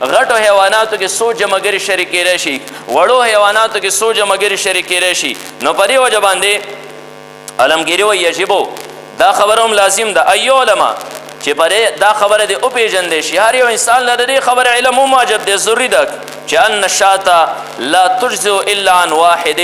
غټو حیواناتو کې څو جمعګري شریک کېدای شي وړو حیواناتو کې څو جمعګري شریک کېدای شي نو په دې وجه باندې علمګیري وایي یجبو دا خبره هم لازم ده ایو علما چې پرې دا خبره دې وپېژندی شي هر یو انسان له دې خبرې علم هم واجب دی ضروري ده چې ان الشاة لا تجزئ الا عن واحد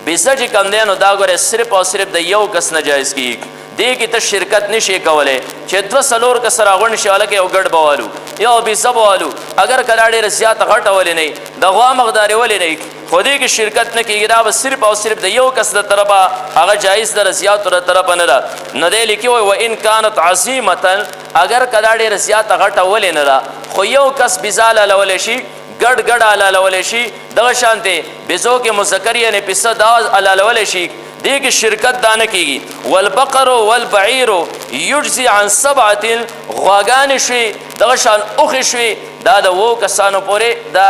بزه چې کوم دی نو دا ګوره صرف او صرف د یو کس نه جایز کېږي دې کې ته شرکت نشي کولی چې دوه څلور کس راغونډ شي هلکه یو ګډ به والو یو بزه به والو اگر که دا ډېره زیاته غټه ولې نه وي د غوا مقدارې ولې نه وي خو دې کې شرکت نه کېږي دا به صرف او صرف د یو کس د طرفه هغه جایز ده د زیاتو د طرفه نه ده نو دی لیکي وایي وان کانت عظیمة اگر که دا ډېره زیاته غټه ولې نه ده خو یو کس بزه حلالولی شي ګډ ګډ حلالولی شي دغه شانتې بزو کې مذکر یعنې پسه دا حلالولی شي دې کې شرکت دا نه کېږي والبقر والبعیر یجزي عن 7 غواګانې شوي دغه شان اوښې شوي دا د 2 کسانو پورې دا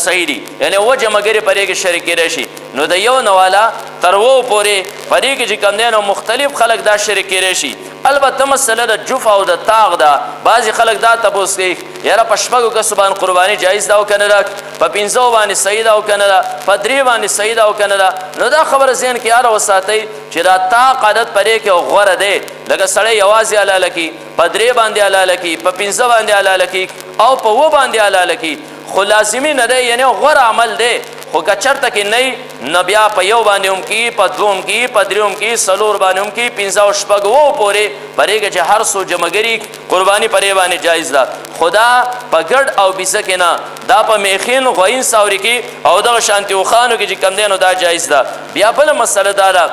صحیح دي یعنې 2 جمعګرې په دې کې شریک کېدای شي نو د یو نه والا تر 2 پورې په دې کې چې کوم دی نو مختلف خلک دا شریک کېدای شي البته مسله د جف او د طاق ده بعضې خلک دا تپوس کوي یاره په 6 کسو باندې قرباني جایز ده او که نه ده په 5 باندې صحیح ده او که نه ده په 3 باندې صحیح ده او که نه ده نو دا خبره ذهن کې یاره وساتئ چې دا طاق عادت په دې کې غوره دی لکه سړی یوازې حلاله کړي په 3 باندې حلاله کړي په 5 باندې حلاله کړي او په 2 باندې حلاله کړي خو لازمي نه دی یعنې غوره عمل دی خو که چرته کې نه نو بیا په 1 باندې هم کړي په 2 هم کړي په 3 هم کړي 4 باندې هم کړي 5 او 6 پورې په دې کې چې هر څو جمعګري قرباني په دې باندې جایز ده خدا په ګډ او بیزه کې نه دا په میخین غوین ساوري کې او دغه شانتي اوښانو کې چې کوم دی نو دا جایز ده بیا بله مسله دا ده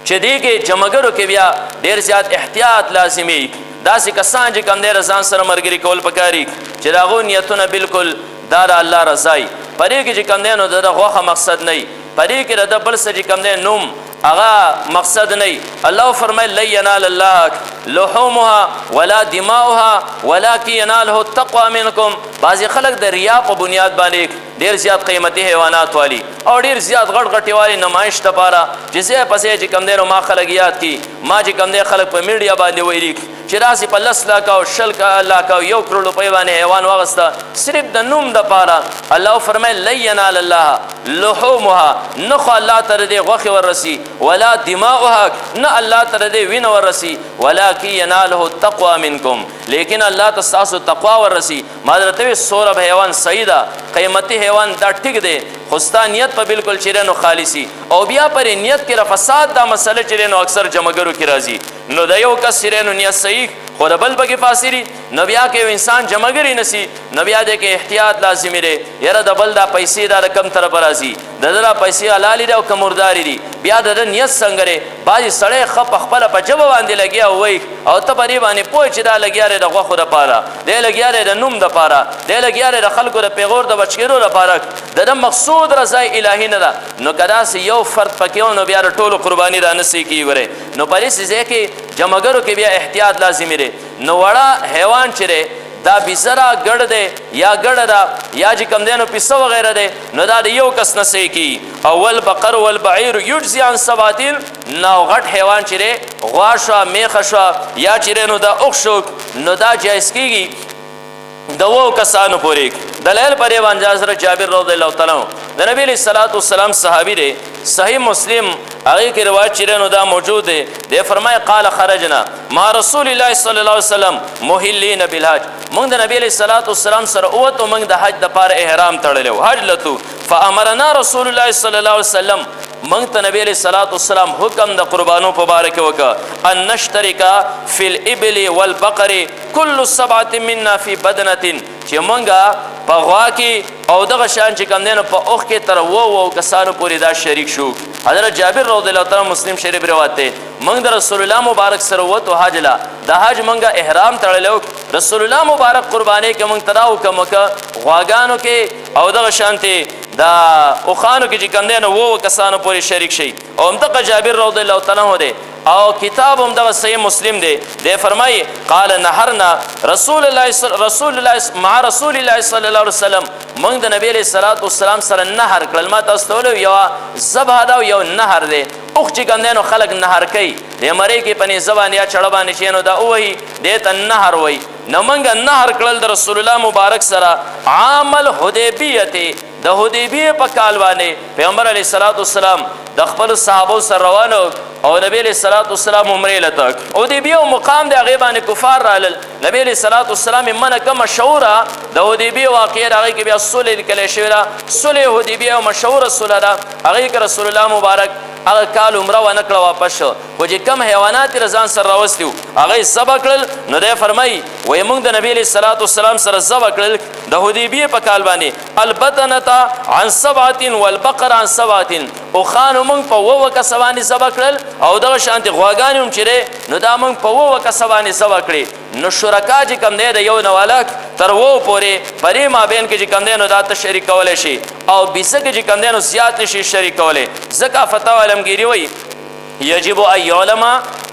چې دې کې جمعګرو کې بیا ډېر زیات احتیاط لازمي داسې کسان چې کوم دی ځان سره ملګري کول پکاري چې د هغو نیتونه بالکل دا د الله رضایي په دې کې چې کوم دی نو د غوښه مقصد نه وي په دې کې د ده بل څه چې کوم دی نوم هغه مقصد نه الله فرمایل لن ینال الله لحومها ولا دماؤها ولکن یناله التقوى منکم بعضې خلک د ریا په بنیاد باندې ډېر زیات قیمتي حیوانات والی او ډېر زیات غټ غټې والی نمایش دپاره چې ځای پسې چې کوم دی نو ما خلک یاد کړي ما چې کوم دی خلک په میډیا باندې ویلي چې راسې په 10 لاکه او 20 لاکه او 1 کروڑ روپۍ باندې حیوان واغسته صرف د نوم دپاره الله فرمایل لن ینال الله لحومها نه خو الله ته د دې غوښې وررسي ولا دماؤها نه الله ته د دې وینه وررسي ولکن یناله التقوى منکم لیکن الله ته ستاسو تقوا وررسي ما درته ویل سورب حیوان صحیح ده قیمتي حیوان دا ټیک دی خو ستا نیت په بالکل چې نو خالصي او بیا پرې نیت کې فساد دا مسله چې نو اکثر جمعګرو کې راځي نو د یو کس چې نو نیت صحیح خو د بل پکې فاسري نو بیا که یو انسان جمعګري نسي نو بیا دی کې احتیاط لازمي دی یاره د بل دا پیسې دا د کم طرفه راځي د ده دا پیسې حلالې دي او که مردارې دي بیا د ده نیت څنګه دی بعضې سړی ښه په خپله په ژبه باندې لګیا وایي او ته په دې باندې پوه چې دا لګیا دی د غوښو دپاره دی لګیا دی د نوم دپاره دی لګیا دی د خلکو د پیغور د بچ کېدو دپاره د ده مقصود رضای الهي نه ده نو که داسې یو فرد پکې و نو بیا د ټولو قرباني رانسي کېږي ورې نو په داسې ځای کې جمعګرو کې بیا احتیاط لازمي دی نو وړه حیوان چې دی دا بیزره ګډ دی یا ګډه ده یا چې کوم دی نو پیسه وغیره دی نو دا د یو کس نه صحیح کېږي او والبقر والبعیر یجزي عن 7 نو غټ حیوان چې دی غوا شوه میخه شوه یا چې دی نو دا اوښ شو نو دا جایز کېږي د 2 کسانو پورې دلیل پر یې باندې حضرت جابر رضی الله تعالی عنه د نبی علیه الصلاۃ والسلام صحابي دی صحیح مسلم هغې کې روایت چې دی نو دا موجود دی دی فرمایي قال خرجنا مع رسول الله صلی الله علیه وسلم مهلین بالحج موږ د نبی علیه الصلاۃ والسلام سره ووتو موږ د حج دپاره احرام تړلی و حج لتو فامرنا رسول الله صلی الله علیه وسلم موږ ته نبی علیه الصلاۃ والسلام حکم د قربانو په باره کې وکړه ان نشترک فی الابل والبقر کل 7 منا فی بدنه چې موږ په غوا کې او دغه شان چې کوم دی نو په اوښ کې تر 2 کسانو پورې دا شریک شو حضرت جابر رضی الله تعالی مسلم شریف روایت دی موږ د رسول الله مبارک سره ووتو حج له د حج موږ احرام تړلی رسول الله مبارک قربانۍ کې موږ ته دا حکم وکړه غواګانو کې او دغه شانتې دا اوښانو کې چې کوم دی نو 2 کسانو پورې شریک شي او همدغه جابر رضی الله تعالی عنه دی او کتاب هم دغه صحیح مسلم دی دی فرمایي قال نهرنا رسول الله مع رسول الله صلی الله علیه وسلم موږ د نبی علیه الصلاۃ والسلام سره نهر کړل ما تاسو ته ویلو یوه ذبح ده او یو نهر دی اوښ چې کوم دی نو خلک نهر کوي د مرۍ کې په نیزه باندې یا چړه باندې چې نو دا ووهي دې ته نهر وایي نو موږ نهر کړل د رسول الله مبارک سره عام الحدیبیه د حدیبیه په کال باندې پیغمبر علیه الصلاۃ والسلام د خپل صحابه سره روانو او نبی علیہ الصلوۃ والسلام عمره لتک او دی بیا مقام د هغه باندې کفار رالل نبی علیہ الصلوۃ والسلام منه کوم مشهوره د حدیبیه واقعه هغه کې بیا صلح لیکل شوی را صلح حدیبیه مشهوره صلح ده هغه کې رسول الله مبارک هغه کال عمره و نکړه واپس شو خو چې کم حیوانات رضان سره راوستیو هغه ذبح کړل نو دی فرمایي وای موږ د نبی علیہ الصلوۃ والسلام سره ذبح کړل د حدیبیه په کال باندې البدنه عن 7 والبقر عن 7 او خان موږ په وو کسوانی ذبح کړل او دغه شانتي غواګانې هم چیرې نو دا موږ په وو کسوانی ذبح کړې نو شرکا چې کم دی د یو نوالک تر وو پورې پرې مابین کې چې کم دی نو دا ته شریک کولی شي او بیسه کې چې کم دی نو زیات نشي شریک کولی ځکه فتاوی علمګیري وایي یجب ان یعلم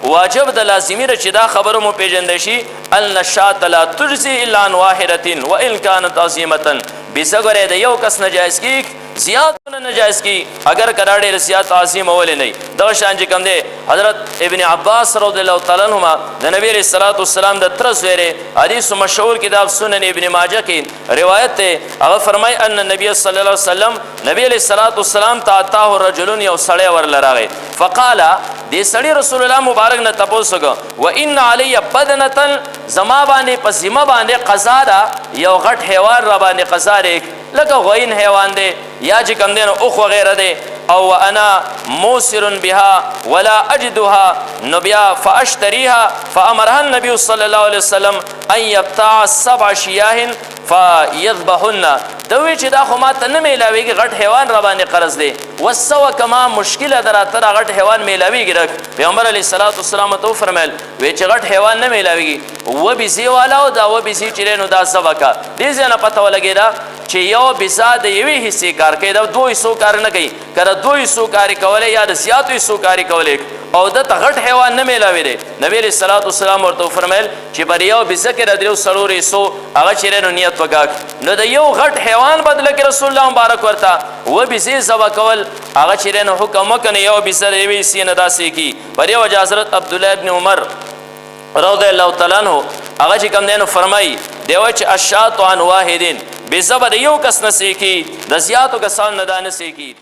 واجب د لازمي ده چې دا خبره مو پیژندل شي ان الشاة لا تجزي الا عن واحدة وان كانت عظيمة بیسه ګوره د یو کس نجایز کی زیات نجائز کی اگر کراڑے رسیات عظیم اول نہیں دو شان جی کم دے حضرت ابن عباس رضی اللہ تعالی عنہما د نبی علیہ الصلوۃ والسلام د ترس ویرے حدیث مشہور کتاب سنن ابن ماجہ کی روایت ہے اگر فرمائے ان نبی صلی اللہ علیہ وسلم نبی علیہ الصلوۃ والسلام تاتاه رجل یو سړی ور لراغه فقال دې سړی رسول الله مبارک نه تپوسو و ان علی بدنه زما باندې پسیمه باندې قضا دا یو غټ حیوان را باندې قضا لکه غوین حیوان دی یا چې کم دی نو اوخ وغیره دی او انا موسر بها ولا اجدها نو بیا فاشتریها فامرها النبي صلی الله علیه وسلم ان یبتاع 7 شیاه فیذبحن دوی چې دا خو ماته نه میلاویږي غټ حیوان را باندې قرض دی وسو کما مشکله دراتره غټ حیوان میلاویږي رک پیغمبر علیه الصلاۃ والسلام تو فرمایل وی چې غټ حیوان نه میلاویږي و بيزي والا او دا و بيزي چې نو دا سبکا دې ځنه پته ولګی دا چې یو بيزا د یوې حصے کار کوي دا دوی سو کار نه کوي کړه دوی سو کار کوله یا د زیاتې سو کار کوله او د غټ حیوان نه میلاوي دی نبی علیہ الصلوۃ والسلام ورته فرمایل چې بر یو بيزه کې ردیو سلوري سو هغه چې نو نیت وکاک نو د یو غټ حیوان بدله کې رسول الله مبارک ورته و بيزي زوا کول هغه چې نو حکم وکنه یو بيزه یوې سینه داسې کی پر یو حضرت عبد الله ابن عمر رضی الله تعالی عنہ هغه چې کوم دینو فرمایي دیو چې الشاۃ عن واحدین بے زبر یو کس نسی کی د زیاتو کسان نه دانسی کی